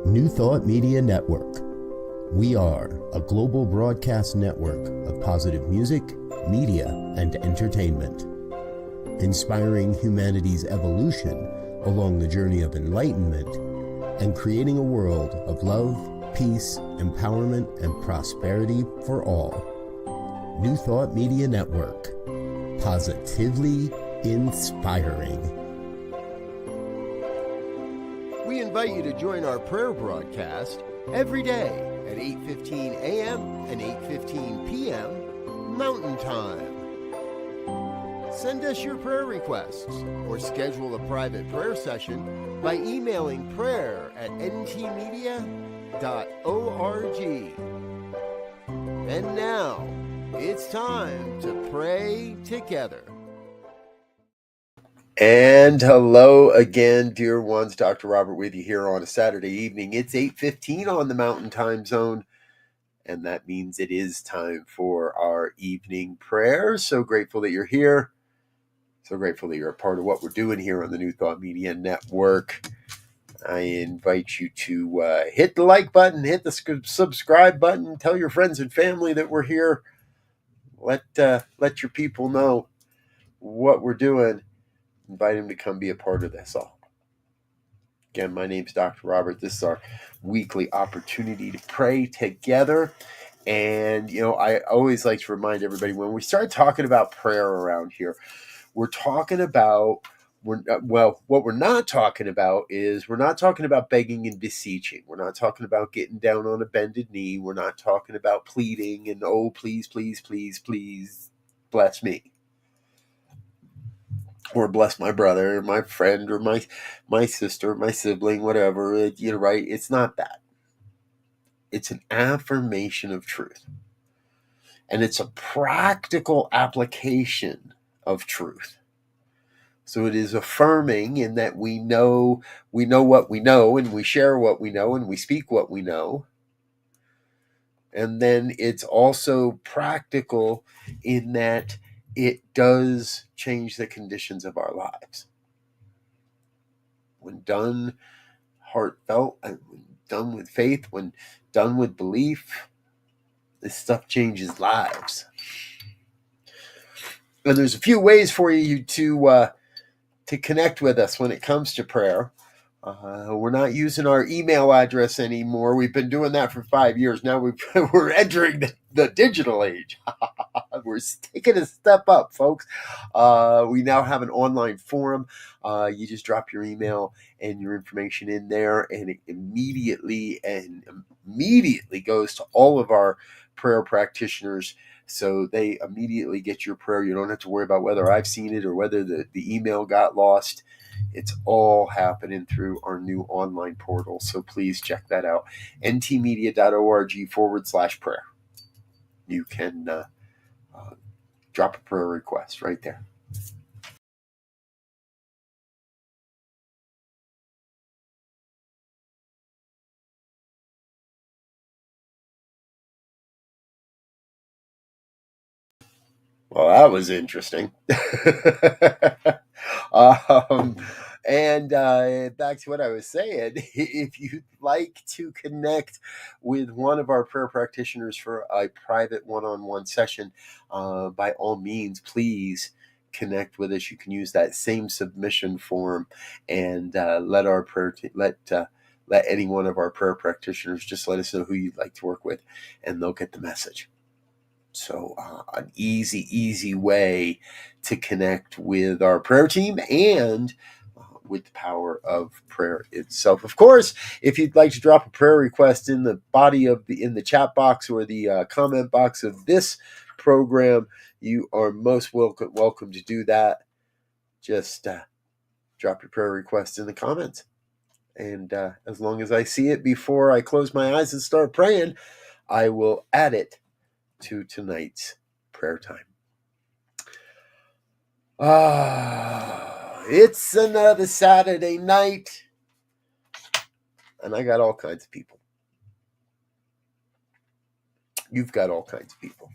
New Thought Media Network. We are a global broadcast network of positive music, media, and entertainment, inspiring humanity's evolution along the journey of enlightenment and creating a world of love, peace, empowerment, and prosperity for all. New Thought Media Network. Positively inspiring. We invite you to join our prayer broadcast every day at 8:15 a.m. and 8:15 p.m. Mountain Time. Send us your prayer requests or schedule a private prayer session by emailing prayer@ntmedia.org. And now, it's time to pray together. And hello again, dear ones. Dr. Robert with you here on a Saturday evening. It's 8:15 on the Mountain Time Zone, and that means it is time for our evening prayer. So grateful that you're here. So grateful that you're a part of what we're doing here on the New Thought Media Network. I invite you to hit the like button, hit the subscribe button, tell your friends and family that we're here. Let your people know what we're doing. Invite them to come be a part of this all. Again, my name's Dr. Robert. This is our weekly opportunity to pray together. And, I always like to remind everybody when we start talking about prayer around here, we're talking about, what we're not talking about is we're not talking about begging and beseeching. We're not talking about getting down on a bended knee. We're not talking about pleading and, oh, please, please, please, please, bless me. Or bless my brother, or my friend, or my sister, my sibling, whatever. Right? It's not that. It's an affirmation of truth. And it's a practical application of truth. So it is affirming in that we know what we know, and we share what we know, and we speak what we know. And then it's also practical in that it does change the conditions of our lives. When done heartfelt, and when done with faith, when done with belief, this stuff changes lives. And there's a few ways for you to connect with us when it comes to prayer. We're not using our email address anymore. We've been doing that for 5 years. Now we're entering the digital age. We're taking a step up, folks. We now have an online forum. You just drop your email and your information in there, and it immediately goes to all of our prayer practitioners. So they immediately get your prayer. You don't have to worry about whether I've seen it or whether the email got lost. It's all happening through our new online portal. So please check that out. ntmedia.org/prayer. You can drop a prayer request right there. Well, that was interesting. And back to what I was saying, if you'd like to connect with one of our prayer practitioners for a private one-on-one session, by all means, please connect with us. You can use that same submission form and let our prayer let any one of our prayer practitioners just let us know who you'd like to work with, and they'll get the message. So an easy way to connect with our prayer team and with the power of prayer itself. Of course, if you'd like to drop a prayer request in the body of in the chat box or the comment box of this program, you are most welcome to do that. Just drop your prayer request in the comments. And as long as I see it before I close my eyes and start praying, I will add it to tonight's prayer time. It's another Saturday night, and I got all kinds of people. You've got all kinds of people.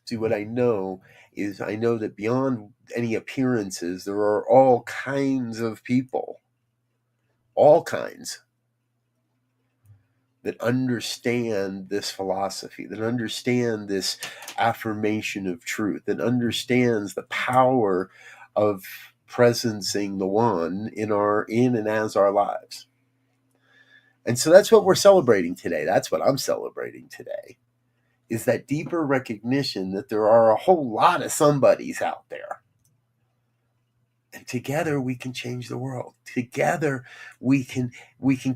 See, what I know is I know that beyond any appearances, there are all kinds of people. All kinds. that understand this philosophy, that understand this affirmation of truth, that understands the power of presencing the one in and as our lives. And so that's what we're celebrating today. That's what I'm celebrating today, is that deeper recognition that there are a whole lot of somebodies out there. And together we can change the world. Together we can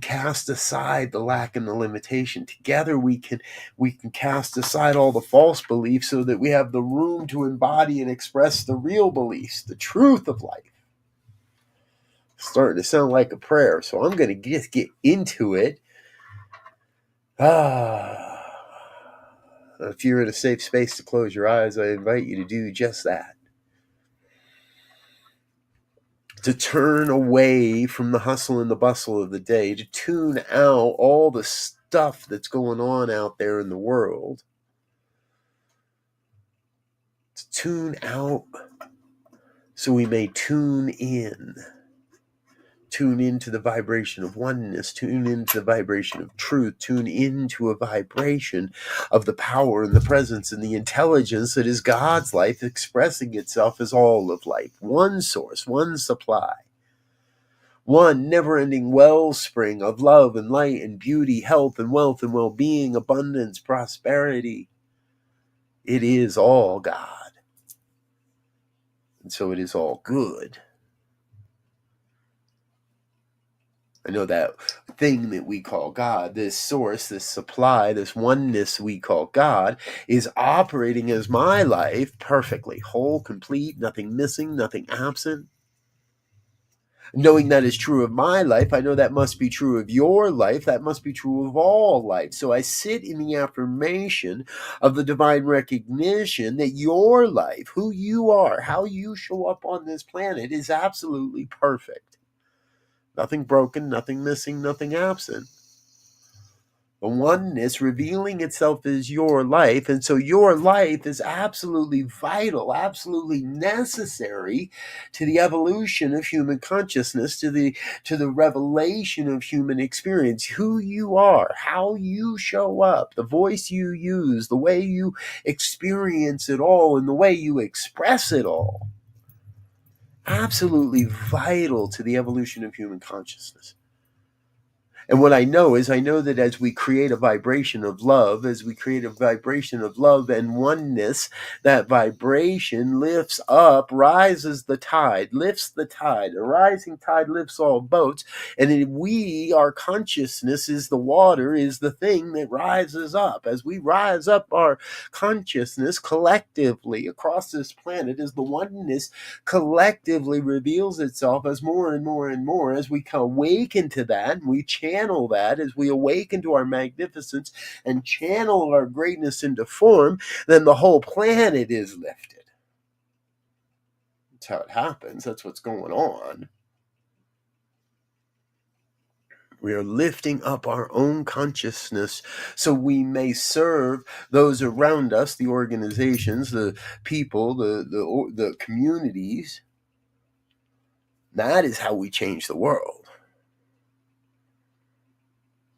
cast aside the lack and the limitation. Together we can cast aside all the false beliefs so that we have the room to embody and express the real beliefs, the truth of life. It's starting to sound like a prayer, so I'm going to just get into it. If you're in a safe space to close your eyes, I invite you to do just that. To turn away from the hustle and the bustle of the day, to tune out all the stuff that's going on out there in the world, to tune out so we may tune into the vibration of oneness, tune into the vibration of truth, tune into a vibration of the power and the presence and the intelligence that is God's life expressing itself as all of life, one source, one supply. One never-ending wellspring of love and light and beauty, health and wealth and well-being, abundance, prosperity. It is all God. And so it is all good. I know that thing that we call God, this source, this supply, this oneness we call God, is operating as my life perfectly, whole, complete, nothing missing, nothing absent. Knowing that is true of my life, I know that must be true of your life. That must be true of all life. So I sit in the affirmation of the divine recognition that your life, who you are, how you show up on this planet is absolutely perfect. Nothing broken, nothing missing, nothing absent. The oneness revealing itself as your life. And so your life is absolutely vital, absolutely necessary to the evolution of human consciousness, to the revelation of human experience. Who you are, how you show up, the voice you use, the way you experience it all, and the way you express it all. Absolutely vital to the evolution of human consciousness. And what I know that as we create a vibration of love, and oneness, that vibration lifts up, rises the tide, lifts the tide. A rising tide lifts all boats. And our consciousness is the water, is the thing that rises up. As we rise up our consciousness collectively across this planet, as the oneness collectively reveals itself as more and more and more, as we awaken to that, and we channel that, as we awaken to our magnificence and channel our greatness into form, then the whole planet is lifted. That's how it happens. That's what's going on. We are lifting up our own consciousness so we may serve those around us, the organizations, the people, the communities. That is how we change the world.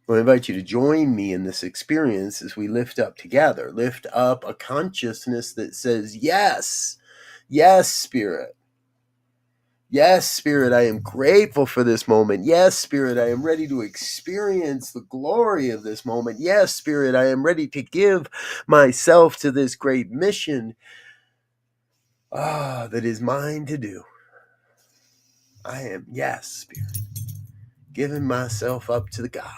I invite you to join me in this experience as we lift up together. Lift up a consciousness that says, yes, yes, Spirit. Yes, Spirit, I am grateful for this moment. Yes, Spirit, I am ready to experience the glory of this moment. Yes, Spirit, I am ready to give myself to this great mission that is mine to do. I am, yes, Spirit, giving myself up to the God.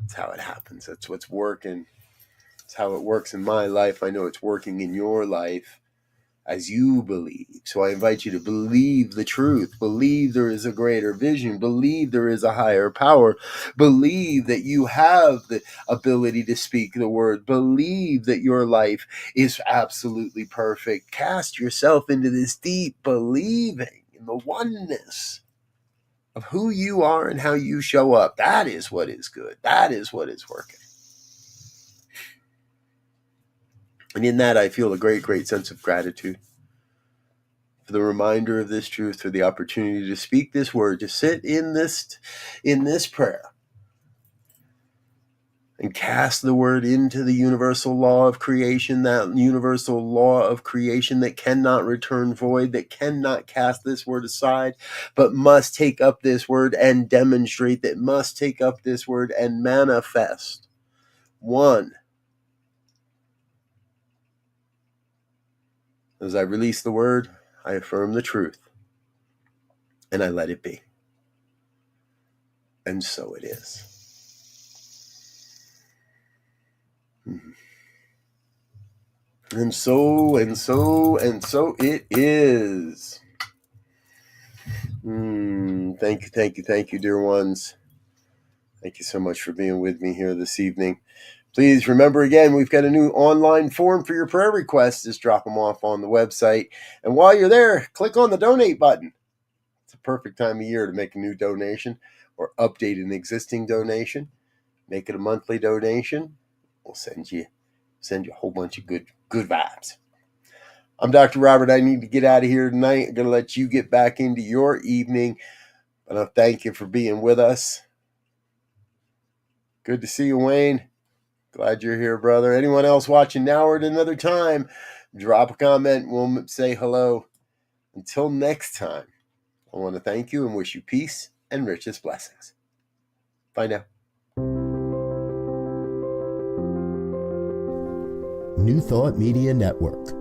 That's how it happens. That's what's working. That's how it works in my life. I know it's working in your life as you believe. So I invite you to believe the truth. Believe there is a greater vision. Believe there is a higher power. Believe that you have the ability to speak the word. Believe that your life is absolutely perfect. Cast yourself into this deep believing in the oneness of who you are and how you show up. That is what is good. That is what is working. And in that, I feel a great, great sense of gratitude for the reminder of this truth, for the opportunity to speak this word, to sit in this prayer, and cast the word into the universal law of creation, that universal law of creation that cannot return void, that cannot cast this word aside, but must take up this word and demonstrate, that must take up this word and manifest. One, as I release the word, I affirm the truth, and I let it be. And so it is. And so it is. Thank you, dear ones. Thank you so much for being with me here this evening. Please remember again, we've got a new online form for your prayer requests. Just drop them off on the website. And while you're there, click on the donate button. It's a perfect time of year to make a new donation or update an existing donation. Make it a monthly donation. We'll send you a whole bunch of good vibes. I'm Dr. Robert. I need to get out of here tonight. I'm going to let you get back into your evening. But I thank you for being with us. Good to see you, Wayne. Glad you're here, brother. Anyone else watching now or at another time, drop a comment. We'll say hello. Until next time, I want to thank you and wish you peace and richest blessings. Bye now. New Thought Media Network.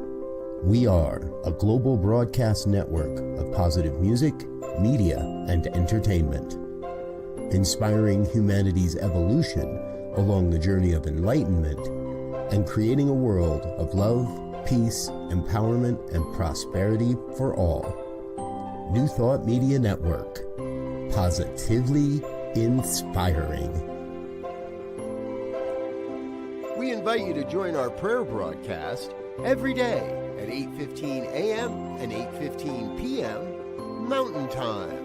We are a global broadcast network of positive music, media, and entertainment, inspiring humanity's evolution along the journey of enlightenment and creating a world of love, peace, empowerment, and prosperity for all. New Thought Media Network. Positively inspiring. We invite you to join our prayer broadcast every day at 8:15 a.m. and 8:15 p.m. Mountain Time.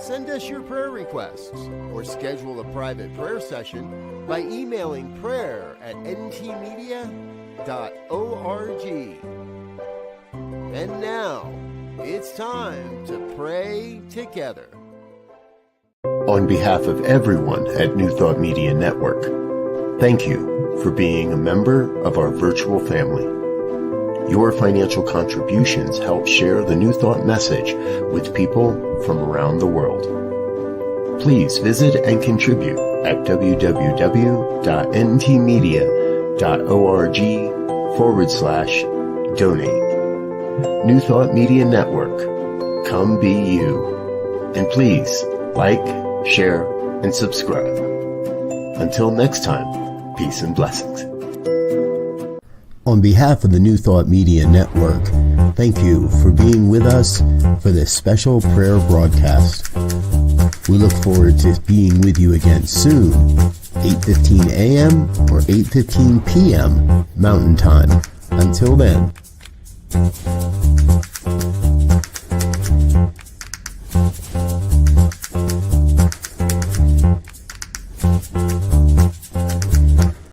Send us your prayer requests or schedule a private prayer session by emailing prayer@ntmedia.org. And now, it's time to pray together. On behalf of everyone at New Thought Media Network, thank you for being a member of our virtual family. Your financial contributions help share the New Thought message with people from around the world. Please visit and contribute at www.ntmedia.org/donate. New Thought Media Network. Come be you. And please like, share, and subscribe. Until next time, peace and blessings. On behalf of the New Thought Media Network, thank you for being with us for this special prayer broadcast. We look forward to being with you again soon, 8:15 a.m. or 8:15 p.m. Mountain Time. Until then.